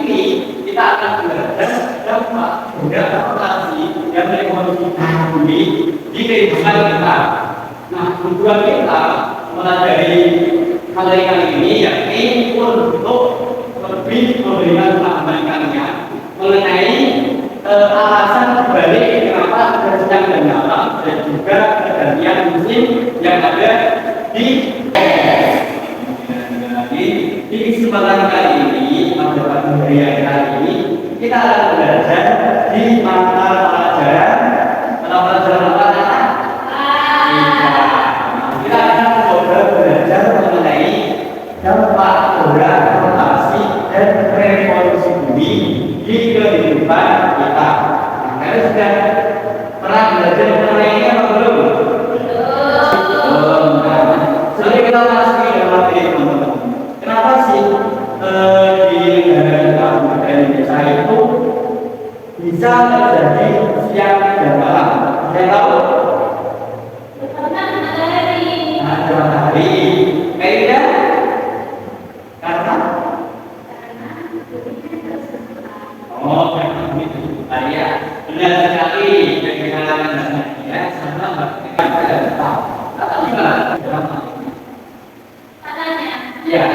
ini kita akan belajar dampak rotasi yang revolusi bumi di kehidupan kita. Nah, tujuan kita mempelajari materi kali ini yakni untuk lebih memberikan pemahamannya mengenai alasan dibalik kenapa sedang dan malam dan juga pergantian musim yang ada di kesempatan kali ini pada pemberian kali ini kita akan belajar di mata pelajaran apa? Kita akan coba belajar mengenai dampak rotasi dan revolusi bumi di kehidupan kita. Kalian sudah pernah belajar mengenai ini apa belum? Belum. Jadi kita masuk ke dalam materi teman-teman. Kenapa sih di negara kita Indonesia itu bisa terjadi siang dan malam? Saya tahu. Ada matahari. Kayaknya karena itu Maria. Benar sekali yang dikatakan ya sama Mbak. Tapi gimana? Ya.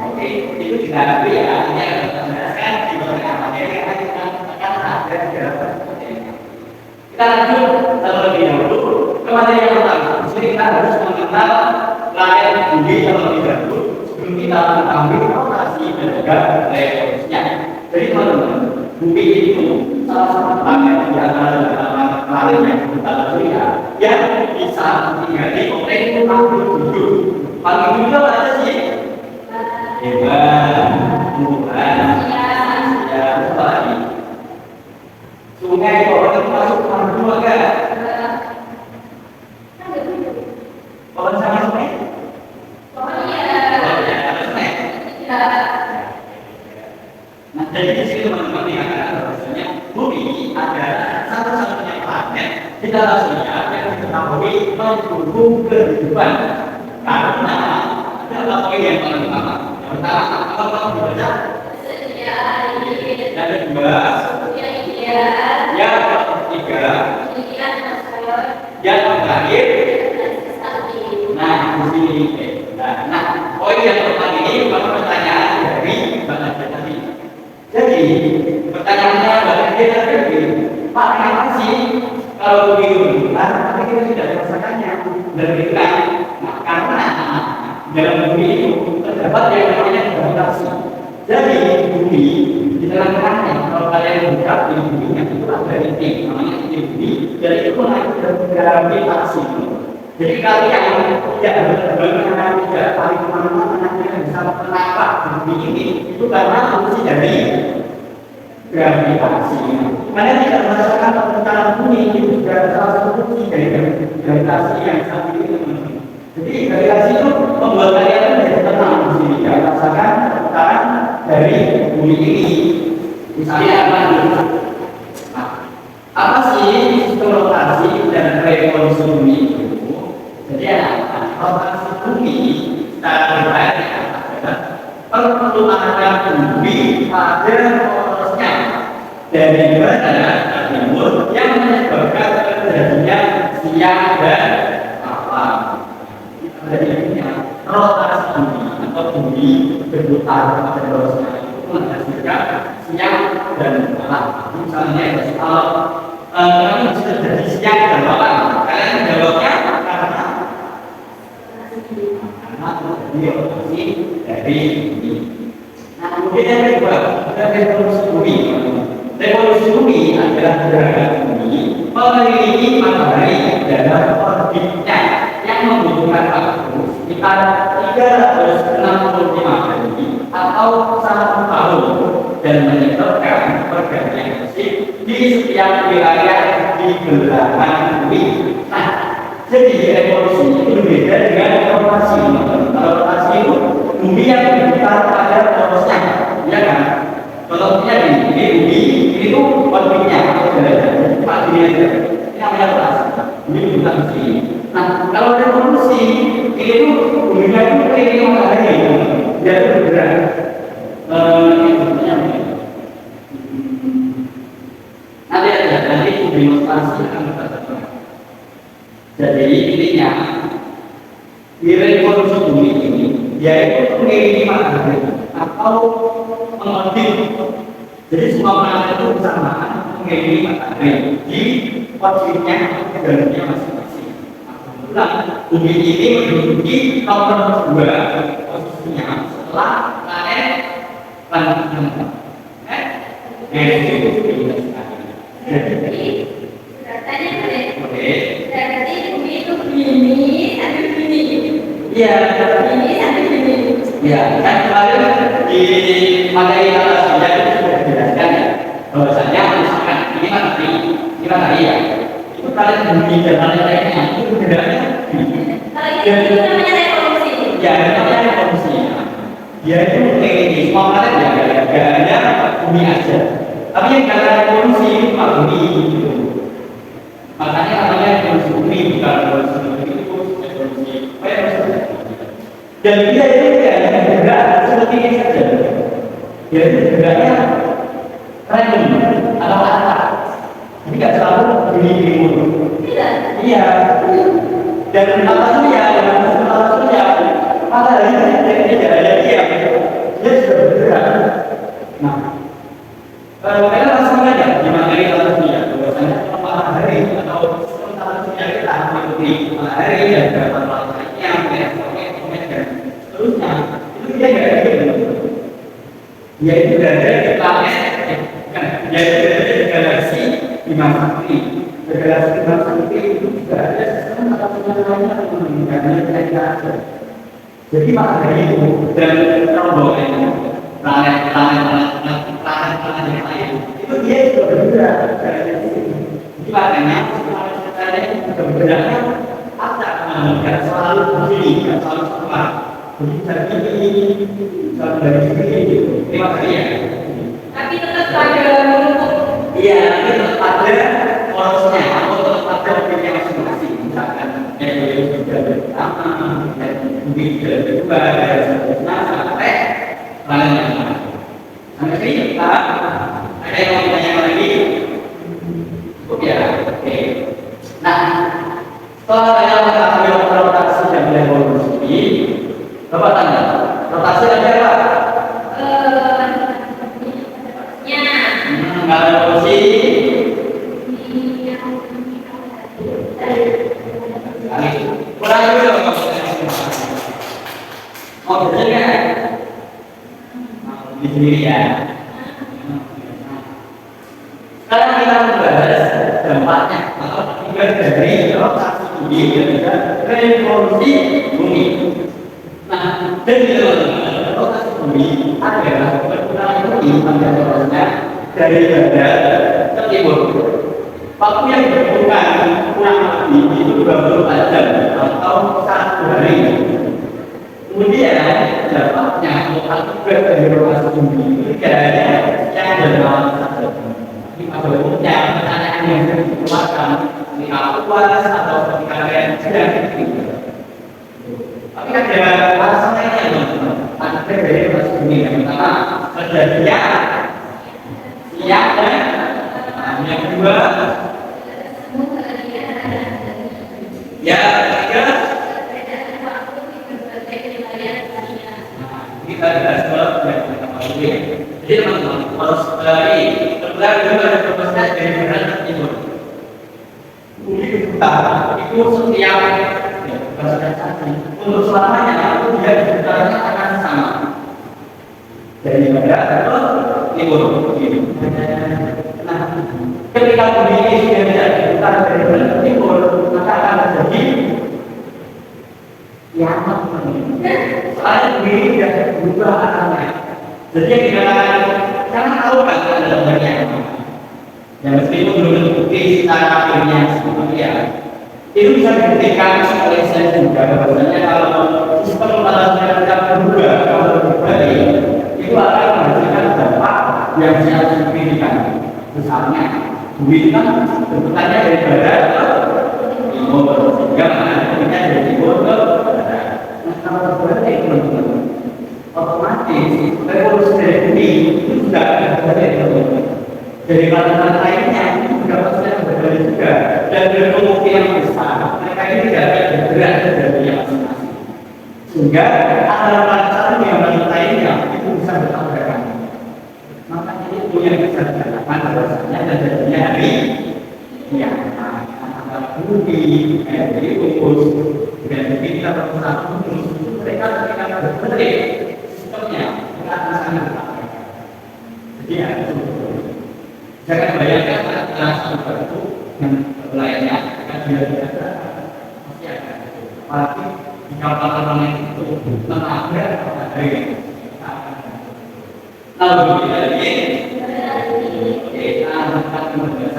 Oke, itu juga ada ya. Artinya menjelaskan di beberapa materi yang kita akan ada di dalam materi. Kita lanjut terlebih dahulu ke materi yang pertama. Jadi kita harus mengenal layar bumi terlebih dahulu sebelum kita mengetahui rotasi dan juga revolusinya. Jadi teman-teman, bumi itu salah satu planet di antara planet yang kita lihat yang bisa tinggali oleh makhluk hidup. Makhluk hidup apa aja sih? Hewan, tumbuhan, ya apa lagi? Sungai kalau itu masuk makhluk hidup enggak? Pohon sama sungai? Oh ya, ada sungai. Nah, jadi di sini teman-teman dikatakan bahwasanya bumi adalah satu-satunya planet di dalam surya yang diketahui mendukung kehidupan. Karena ada poin yang paling utama. Yang pertama, apa yang dibaca? Yang kedua, yang ketiga, yang terakhir. Nah, di sini. Nah, poin yang pertama ini merupakan pertanyaan dari Bapak tadi. Jadi, pertanyaannya bagi dia tadi, Pak, kenapa sih kalau bumi berputar, tapi kita tidak merasakannya bergerak? Nah, karena dalam bumi itu terdapat yang namanya gravitasi. Jadi, bumi di tengah-tengahnya, kalau kalian buka di bumi itu ada titik, namanya titik bumi, dan itu menaikkan gravitasi. Jadi kalian tidak benar-benar tidak paling kemana-mana yang bisa menangkap bumi ini itu karena fungsi dari gravitasi. Kalian tidak merasakan perputaran bumi itu juga salah satu fungsi dari gravitasi yang saat ini. Jadi gravitasi itu membuat kalian menjadi tenang di sini, tidak merasakan perputaran dari bumi ini. Misalnya apa sih sistem rotasi dan revolusi bumi itu? Jadi rotasi bumi secara berbahaya adalah perputaran bumi pada porosnya dari barat ke timur yang menyebabkan terjadinya siang dan malam. Terjadinya rotasi bumi atau bumi berputar pada porosnya itu menghasilkan siang dan malam. Misalnya kalau kami bisa terjadi siang dan malam, kalian menjawabnya karena rotasi dari bumi. Nah, kemudian yang kedua, ada revolusi bumi. Revolusi bumi adalah gerakan bumi mengelilingi matahari dalam orbitnya yang membutuhkan waktu sekitar 365 hari atau 1 tahun dan menyebabkan pergantian musim di setiap wilayah di belahan bumi. Nah, jadi revolusi itu berbeda dengan rotasi. Kalau rotasi itu bumi yang berputar pada porosnya, ya kan? Contohnya ini bumi, ini tuh orbitnya atau jalannya, Pak ini aja. Ini namanya rotasi. Bumi berputar di sini. Nah, kalau revolusi ini tuh buminya itu keliling matahari. Jadi intinya revolusi bumi ini yaitu mengiringi matahari atau mengaudit. Jadi semua planet itu bersamaan mengiringi matahari di posisinya atau jalannya masing-masing. Kebetulan bumi ini menduduki nomor 2 posisinya setelah planet Venus. Berarti bumi itu gini sambil gini. Iya, Gini sambil gini. ya kan kemarin di materi atas saja itu sudah dijelaskan ya bahwasanya misalkan ini matahari ya itu kalian bumi dan planet lainnya itu bedanya Kalau ini namanya revolusi. ya itu namanya revolusi dia itu ini semua planet ya gak hanya bumi aja tapi yang kalian revolusi itu cuma bumi gitu. Makanya namanya revolusi bumi bukan revolusi bumi itu revolusi dan dia itu hanya bergerak seperti ini saja. Dia itu bergeraknya random atau arah. Jadi nggak selalu begini Tidak. Iya. Dan apa surya, matahari tidak ada diam. Dia sudah bergerak. Nah, kalian langsung aja di materi atas surya. Bahwasanya matahari atau atas surya kita mengikuti matahari dan beberapa lainnya, terusnya itu dia nggak ada dia itu berada di planet dia itu berada di galaksi Bima Sakti. Galaksi Bima Sakti itu juga ada sistem atau lainnya yang menghubungkannya kita ada. Jadi matahari itu dan rombongan planet yang lain itu dia juga bergerak dari sini. Jadi makanya planet itu bergeraknya acak dan selalu begini dan selalu sama. Jadi dari sini terima kasih ya. Tapi tetap ada bentuk. Iya, tetap ada porosnya atau tetap ada bentuknya masing-masing. Misalkan dari juga pertama, dan mungkin juga kedua, dari seterusnya sampai lain yang lain. Sampai sini kita ada yang mau ditanyakan lagi? Cukup ya, oke. Nah, setelah saya mengambil rotasi dan revolusi, Bapak tanya, rotasi ada apa? Kalau revolusi kurang dulu mau belajar nggak? Di sendiri ya. Sekarang kita membahas dampaknya atau akibat dari rotasi bumi dan revolusi bumi. Nah, jadi teman-teman, rotasi bumi adalah perputaran bumi pada porosnya dari barat ke timur. Waktu yang dibutuhkan kurang lebih itu 24 jam atau 1 hari. Kemudian dampaknya atau akibat dari rotasi bumi itu tidak hanya yang dalam saja. Ini pada umumnya pertanyaan yang dikeluarkan ketika puas atau ketika kalian sedang berpikir. Tapi ada alasan lainnya teman-teman. Ada dari rotasi bumi yang pertama kejadian siang dan yang kedua ya ketiga kita ada sebab dan kemudian jadi teman-teman harus dari kebetulan juga ada proses dari barat ke timur bumi berputar itu setiap untuk selamanya itu dia berputarnya akan sama dari barat ke timur. Nah, ketika bumi ini sudah tidak berputar dari barat ke timur, maka akan terjadi kiamat. Soalnya bumi ini sudah berubah arahnya. Jadi yang dikatakan, karena tahu kan ada banyak yang meskipun belum terbukti secara akhirnya seperti ya, itu bisa dibuktikan oleh saya juga bahwasanya kalau sistem atasnya tidak berubah kalau berbalik itu akan menghasilkan dampak yang sangat signifikan. Misalnya bumi kan bentukannya dari barat ke timur, sehingga bentuknya dari timur ke barat. Nah, kalau berbalik teman-teman, otomatis revolusi dari bumi itu juga ada dari planet lainnya itu juga pasti ada berbeda juga dan berkemungkinan besar mereka ini tidak akan bergerak dari dunia masing-masing. Sehingga harapan satu yang lainnya itu bisa bertabrakan. Makanya itu yang bisa dikatakan bahwasanya dan jadinya hari antara bumi, energi fokus, dan kita bersatu mereka ketika berbalik sistemnya kita akan sangat bertabrakan. Jadi ya itu. Jangan bayangkan kita seperti itu yang lainnya akan biasa pasti akan itu. Apalagi di kapal itu menabrak dari lalu kita lagi akan kemudian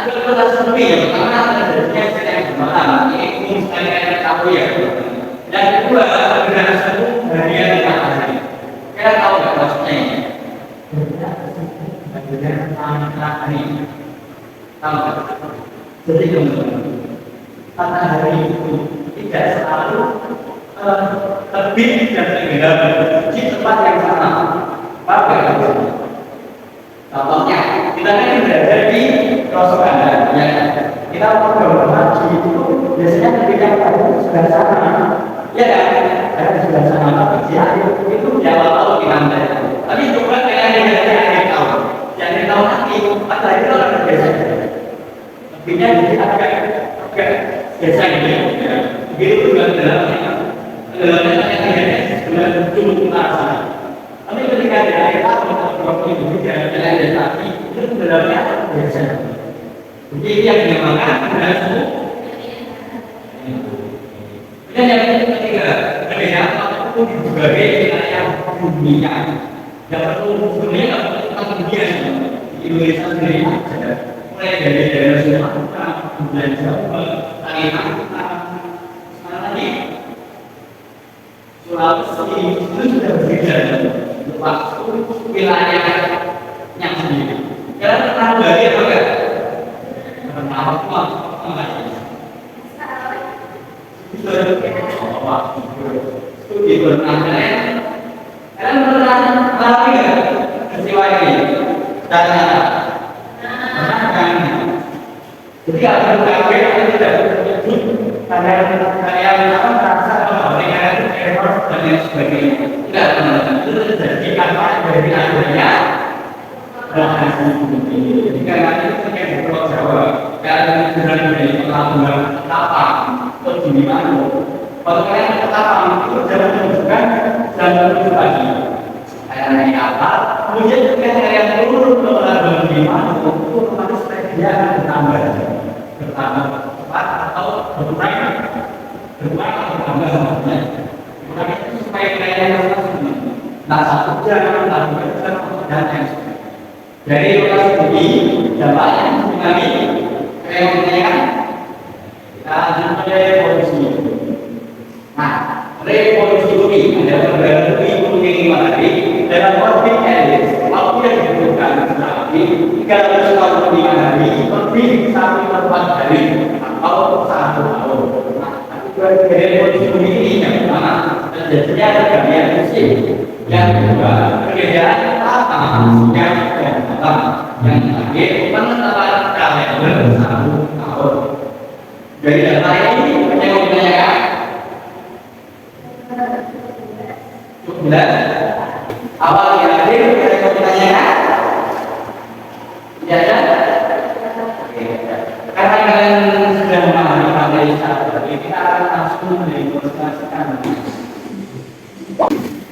berkelas lebih ya pertama terjadinya yang semalam ini umum sekali ada tahu ya dan kedua bergerak satu harian di atas kita tahu nggak maksudnya matahari tahu nggak jadi matahari itu tidak selalu terbit dan tenggelam di tempat yang sama. Apa contohnya kita kan berada di pelosok kanan ya kita mau maju itu biasanya ketika pada sebelah sana ya kan ada di sebelah sana tapi dia itu di awal di lantai tapi coba dengan akhir tahun yang akhir tahun nanti matahari itu akan bergeser lebihnya jadi agak geser gitu ya begitu juga dalamnya dengan cukup utara. Tapi ketika di akhir tahun waktu itu tidak ada lagi itu dalamnya biasa. Jadi yang dinamakan adalah semua. Dan yang ketiga, ketika waktu di berbagai wilayah dunia, yang perlu dunia tentang dunia di Indonesia sendiri saja. Mulai dari daerah Sumatera, bulan Jawa, Kalimantan, mana lagi? Sulawesi itu sudah berbeda waktu wilayahnya sendiri. Karena pernah bagi apa enggak? Pernah apa? Itu di Bernanda. Kalian pernah mengalami enggak peristiwa ini? Dan pernah kan? Jadi kalau kafe tidak kalian merasa bahwa mereka itu error dan lain sebagainya. Tidak teman-teman itu terjadi karena dari adanya bahasa ini. Jadi karena itu kayak di Pulau Jawa, kalian berada di pelabuhan Ketapang atau di Manado. Kalau kalian ke Ketapang itu jangan menunjukkan dan menuju pagi. Kayak naik kapal, kemudian ketika kalian turun ke pelabuhan di Manado, itu otomatis dia akan bertambah cepat atau berkurang atau bertambah namanya. Tapi itu supaya kalian nah satu jam dan yang dari lokasi ini dampaknya tsunami kayak menanyakan kita ada revolusi. Nah revolusi bumi ada beberapa bumi matahari dalam orbit elis waktu yang dibutuhkan tetapi 300 tahun di matahari lebih 1/4 hari atau 1 tahun. Revolusi bumi ini yang pertama terjadinya pergantian musim, yang kedua perbedaan yang yang terakhir penetapan kalender 1 tahun. Dari data ini yang menanyakan bulan awal yang akhir yang menanyakan ya kan? Karena kalian sudah memahami materi saat ini kita akan langsung mendemonstrasikan.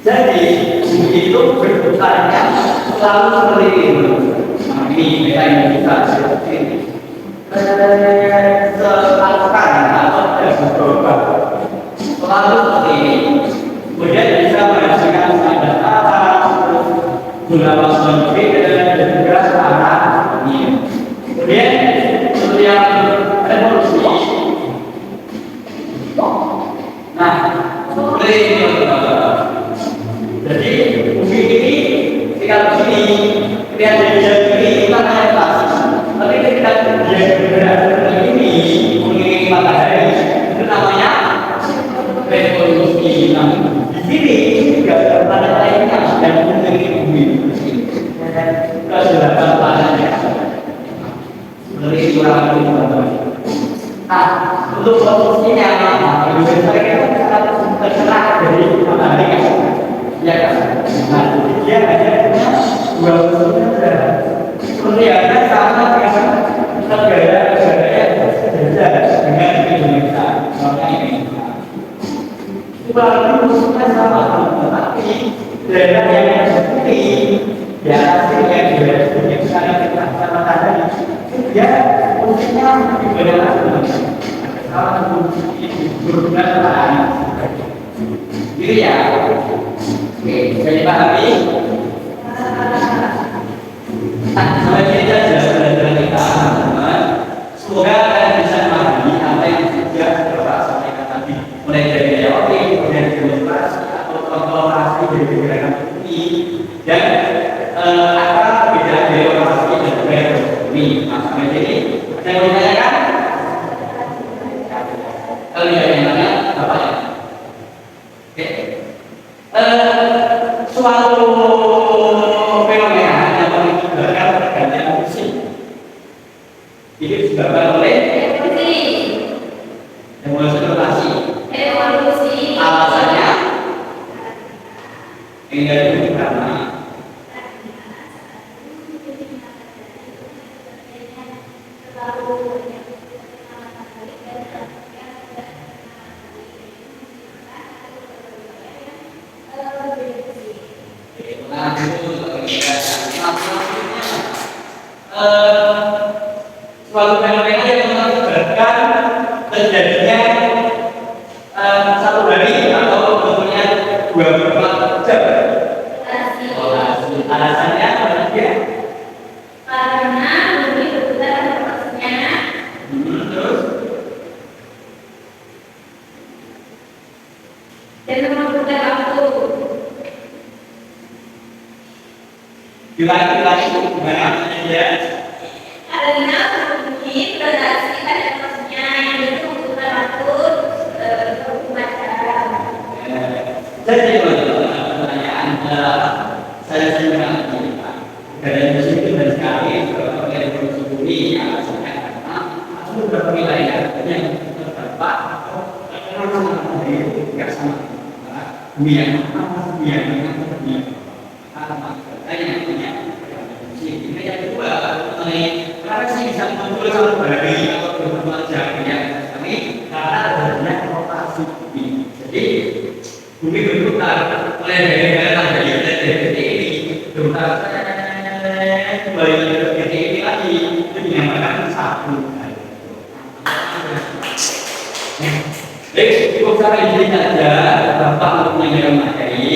Jadi itu berputarnya selalu seperti itu. Ini kita yang bisa seperti ini. Selalukan atau berubah selalu seperti ini. Kemudian bisa menghasilkan standar arah, gula masuk dan juga arah ini. Kemudian untuk yang revolusi, nah seperti ini. Jadi bumi ini ketika begini, ketika dia begini kita hanya pas. Tapi ketika dia bergerak seperti ini mengelilingi matahari, itu namanya revolusi. Nah, di sini juga ada planet lainnya yang mengelilingi bumi. walaupun musuhnya sama, tetapi daerah yang seperti ya hasilnya juga yang saling sama tadi dia fungsinya berbeda lagi. Kalau fungsi berbeda gitu ya. Oke, bisa dipahami? Nah, sampai sini saja pelajaran kita, teman-teman. Semoga kalian bisa memahami apa yang sudah Bapak sampaikan tadi, mulai dari teori, kemudian demonstrasi atau kontrolasi dari gerakan ini, dan apa perbedaan demonstrasi dan gerakan ini. Nah, sampai sini ada yang mau ditanyakan? Kalau tidak ada yang nanya, Bapak ya. Oke. Suatu fenomena yang mengakibatkan pergantian musim ini disebabkan oleh evolusi. Alasannya ini dari karena suatu fenomena yang mengakibatkan terjadinya satu hari atau bentuknya 24 jam. Alasannya apa dia? Karena bumi berputar terusnya. Terus Dan memutar waktu. laki-laki itu gimana ya? Karena bumi berrotasi pada posnya yang itu memutar waktu 24 jam. Jadi pertanyaan saya sebenarnya Pak. Dari musim itu dan sekali oleh evolusi bumi alasannya karena ada beberapa wilayah yang terdapat tidak sama bumi yang bumi yang yang kedua mengenai kenapa sih bisa muncul satu hari atau 24 jam ya kami karena adanya rotasi bumi. Jadi bumi berputar mulai dari titik ini berputar kembali ke titik ini lagi itu dinamakan satu hari. Baik, cukup sampai di sini saja Bapak untuk mengenai materi.